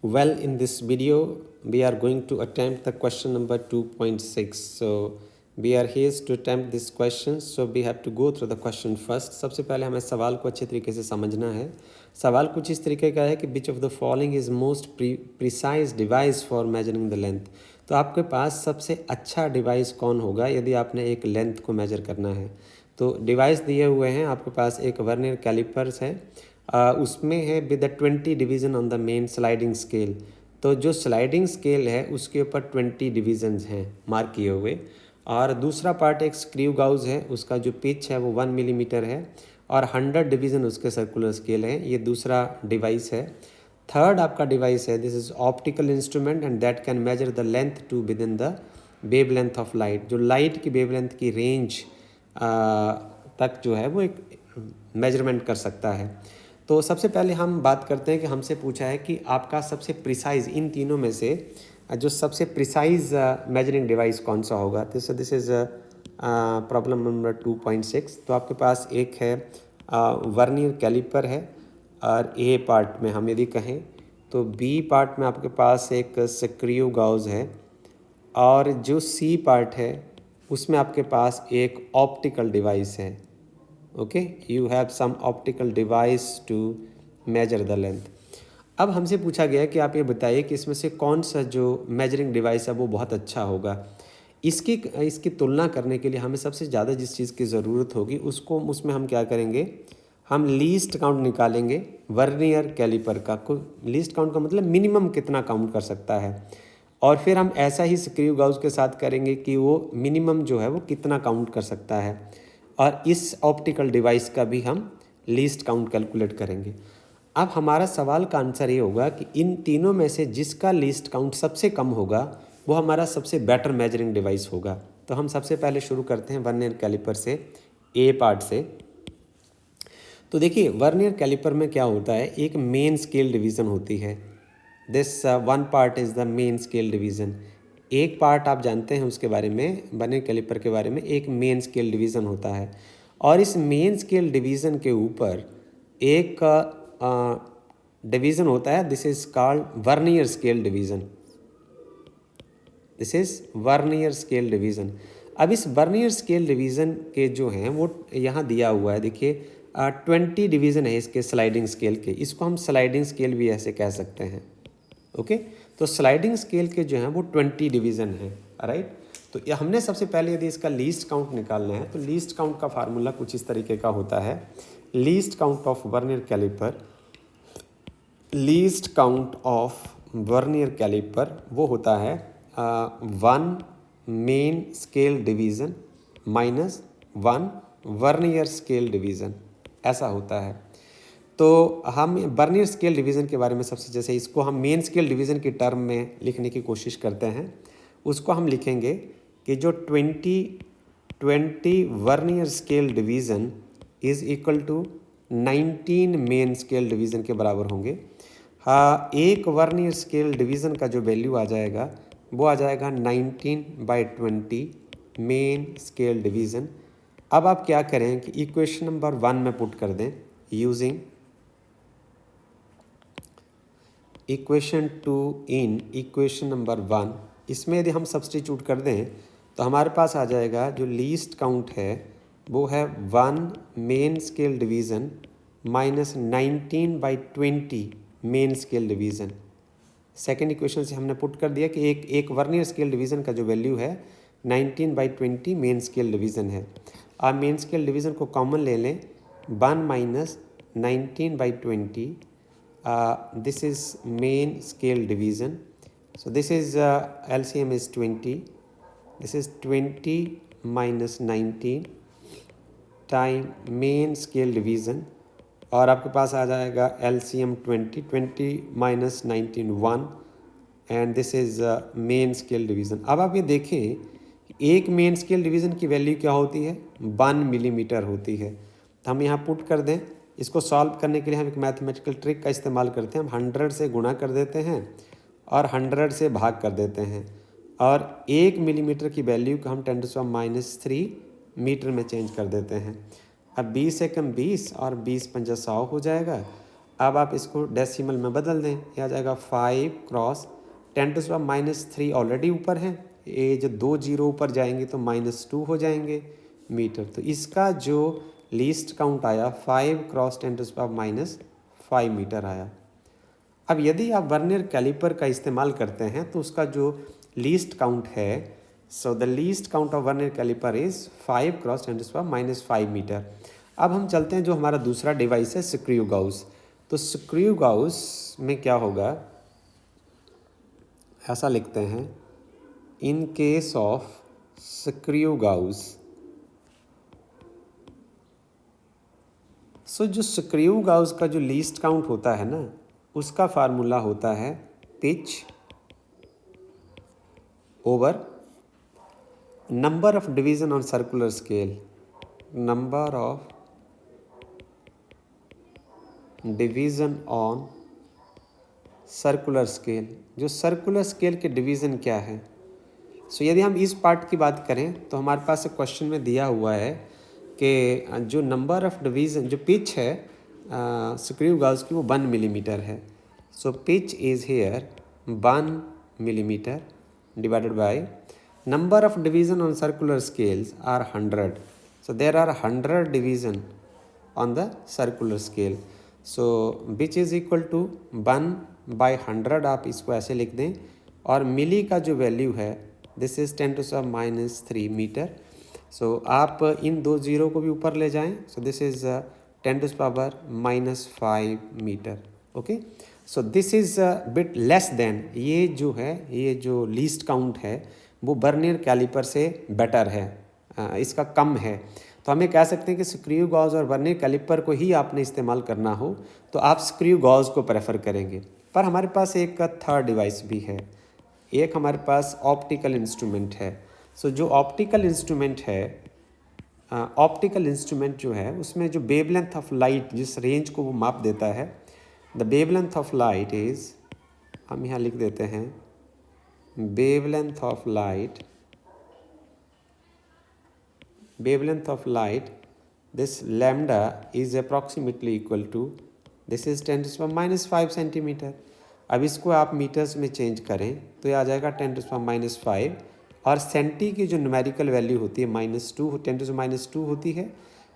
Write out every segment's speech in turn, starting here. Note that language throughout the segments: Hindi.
Well, in this video, we are going to attempt the question number 2.6. So, we are here to attempt this question. So, we have to go through the question first. सबसे पहले हमें सवाल को अच्छे तरीके से समझना है. सवाल कुछ इस तरीके का है कि which of the following is most precise device for measuring the length. तो आपके पास सबसे अच्छा डिवाइस कौन होगा यदि आपने एक लेंथ को मेजर करना है. तो डिवाइस दिए हुए हैं आपके पास. एक वर्नियर कैलिपर्स है, उसमें है with 20 division on the main sliding scale. तो जो स्लाइडिंग स्केल है उसके ऊपर 20 डिवीजन्स हैं मार्क किए हुए. और दूसरा पार्ट एक स्क्रू गाउज है, उसका जो पिच है वो 1 मिलीमीटर है और 100 डिवीज़न उसके सर्कुलर स्केल है. ये दूसरा डिवाइस है. थर्ड आपका डिवाइस है, this is optical instrument and that can measure the length to within the wavelength of light. जो लाइट की वेव लेंथ की रेंज तक जो है वो एक मेजरमेंट कर सकता है. तो सबसे पहले हम बात करते हैं कि हमसे पूछा है कि आपका सबसे प्रिसाइज इन तीनों में से जो सबसे प्रिसाइज मेजरिंग डिवाइस कौन सा होगा. This is problem number 2.6. तो आपके पास एक है वर्नियर कैलिपर है और ए पार्ट में हम यदि कहें तो बी पार्ट में आपके पास एक स्क्रू गाउज है और जो सी पार्ट है उसमें आपके पास एक ऑप्टिकल डिवाइस है. Okay, you have some optical device to measure the length. अब हमसे पूछा गया कि आप ये बताइए कि इसमें से कौन सा जो मेजरिंग डिवाइस है वो बहुत अच्छा होगा. इसकी तुलना करने के लिए हमें सबसे ज़्यादा जिस चीज़ की ज़रूरत होगी उसमें हम क्या करेंगे, हम लीस्ट काउंट निकालेंगे वर्नियर कैलिपर का. लीस्ट काउंट का मतलब मिनिमम कितना काउंट कर सकता है, और फिर हम ऐसा ही स्क्रू गाउज के साथ करेंगे कि वो मिनिमम जो है वो कितना काउंट कर सकता है, और इस ऑप्टिकल डिवाइस का भी हम लीस्ट काउंट कैलकुलेट करेंगे. अब हमारा सवाल का आंसर ये होगा कि इन तीनों में से जिसका लीस्ट काउंट सबसे कम होगा वो हमारा सबसे बेटर मेजरिंग डिवाइस होगा. तो हम सबसे पहले शुरू करते हैं वर्नियर कैलिपर से, ए पार्ट से. तो देखिए वर्नियर कैलिपर में क्या होता है, एक मेन स्केल डिवीज़न होती है. This one part is the main scale division. एक पार्ट आप जानते हैं उसके बारे में, वर्नियर कैलिपर के बारे में, एक मेन स्केल डिवीज़न होता है. और इस मेन स्केल डिवीज़न के ऊपर एक डिवीज़न होता है, this is called vernier scale division. This is vernier scale division. अब इस वर्नियर स्केल डिवीज़न के जो हैं वो यहाँ दिया हुआ है. देखिए 20 डिवीज़न है इसके स्लाइडिंग स्केल के. इसको हम स्लाइडिंग स्केल भी ऐसे कह सकते हैं. ओके, तो स्लाइडिंग स्केल के जो हैं वो 20 डिवीज़न है. राइट. तो ये हमने सबसे पहले यदि इसका लीस्ट काउंट निकालना है तो लीस्ट काउंट का फार्मूला कुछ इस तरीके का होता है. Least count of vernier caliper, least count of vernier caliper वो होता है 1 main scale division minus 1 vernier scale division, ऐसा होता है. तो हम वर्नियर स्केल डिवीज़न के बारे में सबसे, जैसे इसको हम मेन स्केल डिवीज़न की टर्म में लिखने की कोशिश करते हैं, उसको हम लिखेंगे कि जो 20 vernier scale division is equal to 19 main scale division के बराबर होंगे. हाँ, एक वर्नियर स्केल डिवीज़न का जो वैल्यू आ जाएगा वो आ जाएगा 19/20 मेन स्केल डिवीज़न. अब आप क्या करें कि इक्वेशन नंबर 1 में पुट कर दें using equation 2 in equation number 1. इसमें यदि हम सब्स्टिट्यूट कर दें तो हमारे पास आ जाएगा जो लीस्ट काउंट है वो है 1 main scale division minus 19/20 main scale division. Second equation से हमने पुट कर दिया कि एक वर्नियर स्केल डिवीज़न का जो वैल्यू है 19/20 मेन स्केल डिवीज़न है. आप मेन स्केल डिवीज़न को कॉमन ले लें, 1 minus 19/20. This is main scale division. So this is LCM is 20. This is 20 minus 19 time main scale division. और आपके पास आ जाएगा LCM 20 minus 19 1 and this is main scale division. अब आप ये देखें एक मेन स्केल डिवीज़न की वैल्यू क्या होती है, 1 मिलीमीटर होती है. तो हम यहाँ पुट कर दें. इसको सॉल्व करने के लिए हम एक मैथमेटिकल ट्रिक का इस्तेमाल करते हैं. हम 100 से गुणा कर देते हैं और 100 से भाग कर देते हैं, और 1 मिलीमीटर की वैल्यू को हम 10⁻³ मीटर में चेंज कर देते हैं. अब 20 से कम 20 और 20 × 100 हो जाएगा, अब आप इसको डेसिमल में बदल दें, ये आ जाएगा 5 क्रॉस 10⁻³ ऑलरेडी ऊपर है, ये जो 2 जीरो ऊपर जाएंगे तो -2 हो जाएंगे मीटर। तो इसका जो लीस्ट काउंट आया 5 क्रॉस 10⁻5 मीटर आया। अब यदि आप वर्नियर कैलिपर का इस्तेमाल करते हैं तो उसका जो लीस्ट काउंट है, so the least count of vernier caliper is 5 cross 10⁻5 metre. अब हम चलते हैं जो हमारा दूसरा डिवाइस है स्क्रू गाउस। तो स्क्रू गाउस में क्या होगा, ऐसा लिखते हैं, in case of screw gauge, so जो स्क्रू गाउस का जो लीस्ट काउंट होता है ना, उसका फार्मूला होता है pitch over number of division on circular scale, number of division on circular scale. जो सर्कुलर स्केल के डिवीज़न क्या है, सो यदि हम इस पार्ट की बात करें तो हमारे पास एक क्वेश्चन में दिया हुआ है कि जो नंबर ऑफ डिवीज़न, जो पिच है स्क्रू गाउस की, वो 1 मिलीमीटर है। So pitch is here 1 millimetre divided by number of division on circular scales are 100। So there are 100 division on the circular scale. So which is equal to 1/100, आप इसको ऐसे लिख दें। और मिली का जो वैल्यू है, दिस इज़ 10⁻³ मीटर। सो आप इन 2 जीरो को भी ऊपर ले जाएं, so this is 10⁻5 metre. Okay, so this is bit less than, ये जो है, ये जो लीस्ट काउंट है वो वर्नियर कैलिपर से बेटर है, इसका कम है। तो हमें कह सकते हैं कि स्क्रू गॉज और वर्नियर कैलिपर को ही आपने इस्तेमाल करना हो तो आप स्क्रू गॉज को प्रेफर करेंगे। पर हमारे पास एक थर्ड डिवाइस भी है, एक हमारे पास ऑप्टिकल इंस्ट्रूमेंट है। सो जो ऑप्टिकल इंस्ट्रूमेंट है, ऑप्टिकल इंस्ट्रूमेंट जो है उसमें जो वेवलेंथ ऑफ लाइट, जिस रेंज को वो माप देता है, the wavelength of light is, हम यहाँ लिख देते हैं wavelength of light, this lambda is approximately equal to, this is 10⁻5 centimetre. अब इसको आप मीटर्स में चेंज करें तो ये आ जाएगा 10⁻5, और सेंटी की जो न्यूमेरिकल वैल्यू होती है -2, 10⁻2 होती है।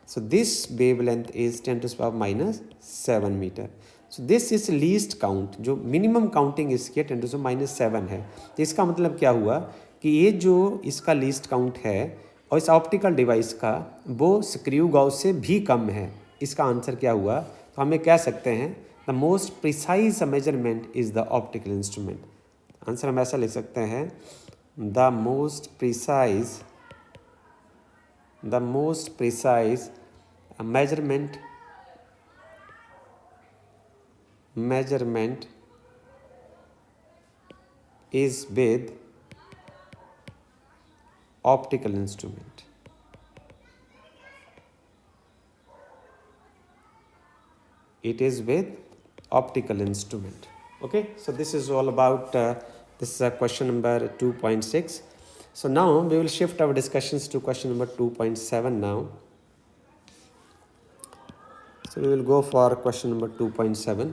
So this wavelength is 10⁻7 metre. So this is least count, जो मिनिमम काउंटिंग इसकी 10⁻7 है। तो इसका मतलब क्या हुआ कि ये जो इसका लीस्ट काउंट है और इस ऑप्टिकल डिवाइस का, वो स्क्रू गाउस से भी कम है। इसका आंसर क्या हुआ, तो हमें कह सकते हैं the most precise measurement is the optical instrument. Answer हम ऐसा लिख सकते हैं, the most precise measurement is with optical instrument. It is with optical instrument. Okay, so this is all about this question number 2.6. So now we will shift our discussions to question number 2.7 now. So we will go for question number 2.7.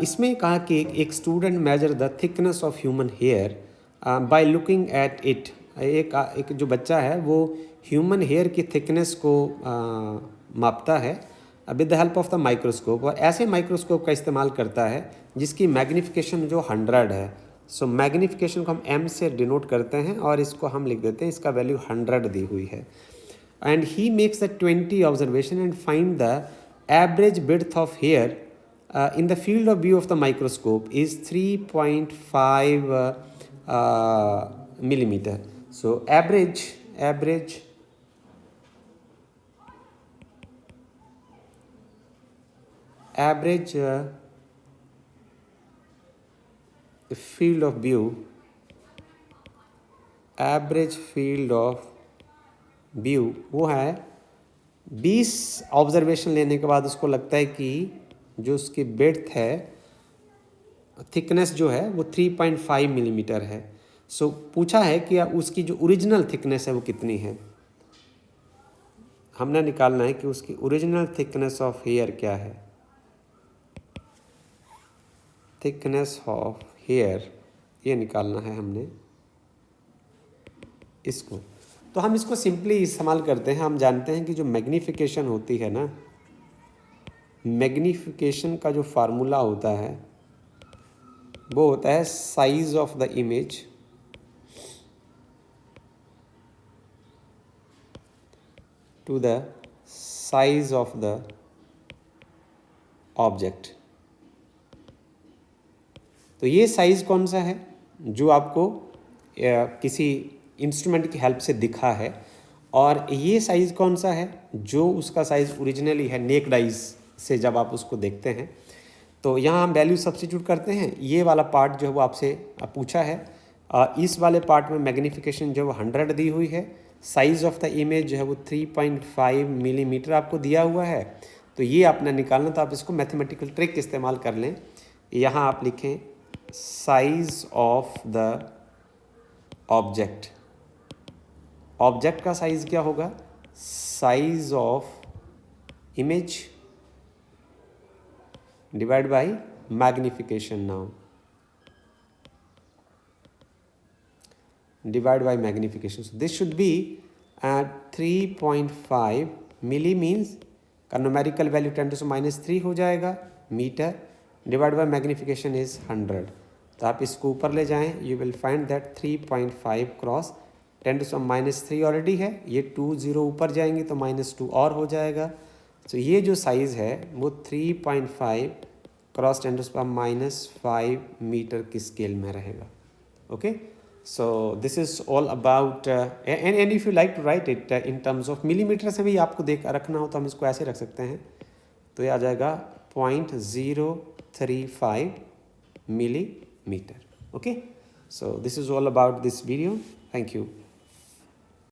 इसमें कहा कि एक student measure the thickness of human hair by looking at it. एक जो बच्चा है वो ह्यूमन हेयर की थिकनेस को मापता है with the help of the microscope, और ऐसे माइक्रोस्कोप का इस्तेमाल करता है जिसकी मैग्नीफिकेशन जो 100 है। सो मैग्नीफिकेशन को हम m से डिनोट करते हैं और इसको हम लिख देते हैं, इसका वैल्यू 100 दी हुई है। And he makes the 20 observation and find the average width of hair in the field of view of the microscope is 3.5 millimeter. So average field of view, average field of view वो है 20 ऑब्जर्वेशन लेने के बाद उसको लगता है कि जो उसकी ब्रेड्थ है, थिकनेस जो है वो 3.5 मिलीमीटर है। सो पूछा है कि उसकी जो ओरिजिनल थिकनेस है वो कितनी है। हमने निकालना है कि उसकी ओरिजिनल थिकनेस ऑफ हेयर क्या है। थिकनेस ऑफ हेयर, ये निकालना है हमने इसको। तो हम इसको सिंपली इस्तेमाल करते हैं। हम जानते हैं कि जो मैग्नीफिकेशन होती है ना, मैग्नीफिकेशन का जो फार्मूला होता है वो होता है size of the image to the size of the object. तो ये साइज कौन सा है जो आपको किसी इंस्ट्रूमेंट की हेल्प से दिखा है, और ये साइज़ कौन सा है जो उसका साइज़ ओरिजिनली है नेक्ड आइज से जब आप उसको देखते हैं। तो यहाँ हम वैल्यू सब्स्टिट्यूट करते हैं। ये वाला पार्ट जो है वो आपसे पूछा है, इस वाले पार्ट में मैग्नीफिकेशन जो है 100 दी हुई है, साइज़ ऑफ द इमेज जो है वो 3.5 मिलीमीटर आपको दिया हुआ है। तो ये आपने निकालना, तो आप इसको मैथमेटिकल ट्रिक इस्तेमाल कर लें। यहाँ आप लिखें size of the object. Object का साइज क्या होगा? Size of image divide by magnification. Now divide by magnification, so this should be at 3.5 milli, means का न्यूमेरिकल वैल्यू 10⁻³ हो जाएगा metre, divide by magnification is 100। तो आप इसको ऊपर ले जाएं, you will find that 3.5 cross 10⁻³ already है, ये 2 0 ऊपर जाएंगे तो -2 और हो जाएगा। तो ये जो साइज़ है वो 3.5 क्रॉस 10⁻5 मीटर की स्केल में रहेगा। Okay, so this is all about and if you like to write it in terms of millimetre से भी आपको देख रखना हो तो हम इसको ऐसे रख सकते हैं। तो ये आ जाएगा 0.035 millimeter. Okay, so this is all about this video. Thank you.